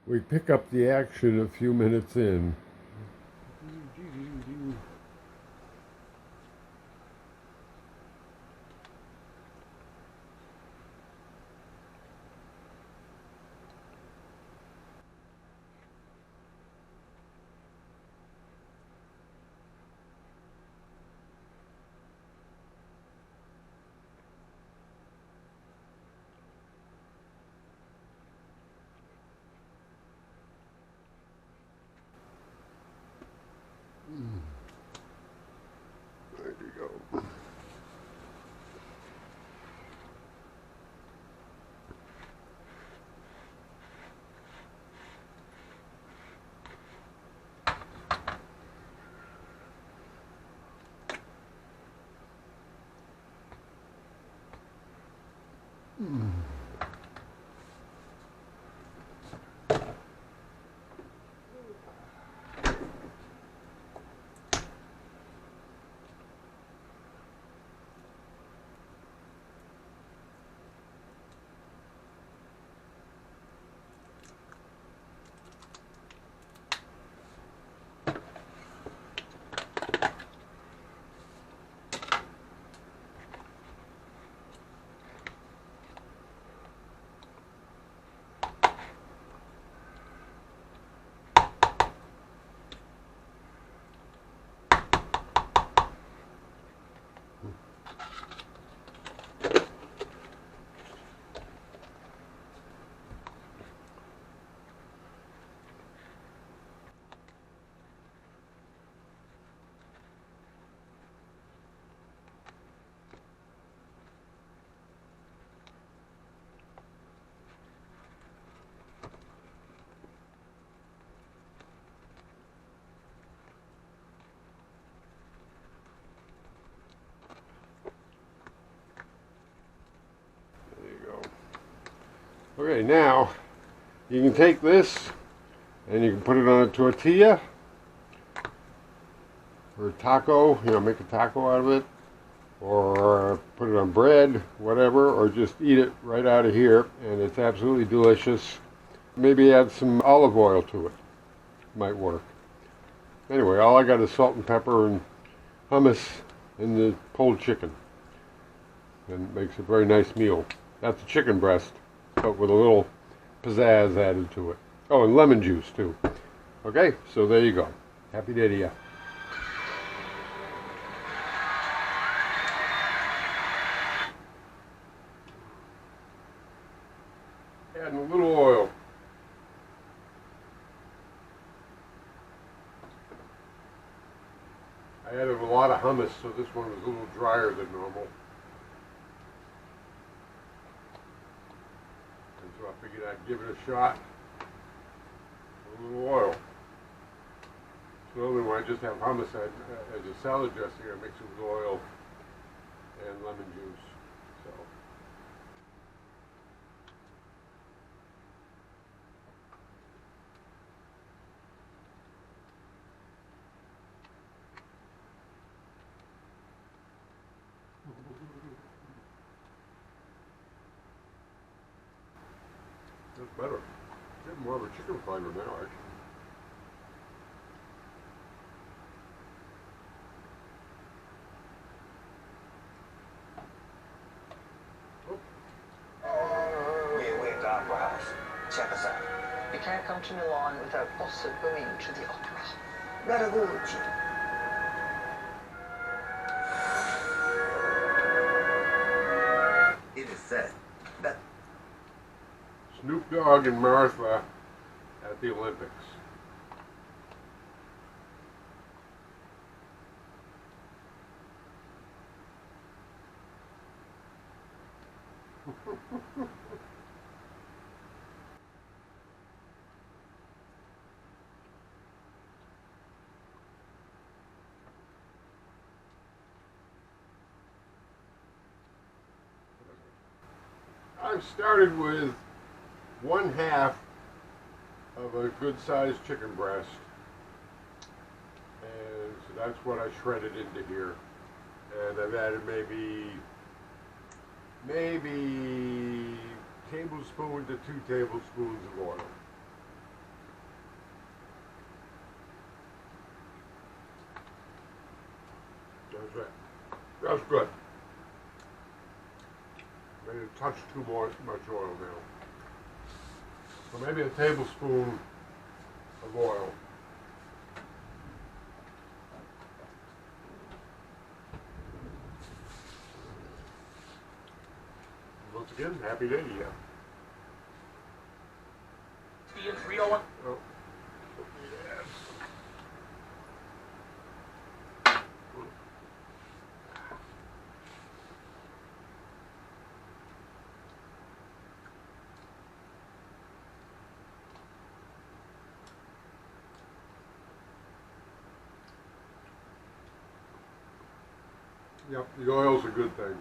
We pick up the action a few minutes in. There you go. Okay, now you can take this and you can put it on a tortilla or a taco, make a taco out of it, or put it on bread, whatever, or just eat it right out of here, and it's absolutely delicious. Maybe add some olive oil to it. Might work. Anyway, all I got is salt and pepper and hummus and the pulled chicken. And it makes a very nice meal. That's a chicken breast, but with a little pizzazz added to it. Oh, and lemon juice too. Okay, so there you go. Happy day to you. Adding a little oil. I added a lot of hummus, so this one was a little drier than normal. And so I figured I'd give it a shot. A little oil. So normally when I just have hummus as a salad dressing, I mix it with oil and lemon juice. So. That's better. Getting more of a chicken flavor now, actually. You can't come to Milan without also going to the opera. It is said that Snoop Dogg and Martha at the Olympics. I've started with 1/2 of a good-sized chicken breast, and so that's what I shredded into here. And I've added maybe tablespoon to 2 tablespoons of oil. good. Maybe a touch too much oil now. So maybe a tablespoon of oil. Once again, happy day to you. Ian 301. Oh. Yep, the oil's a good thing.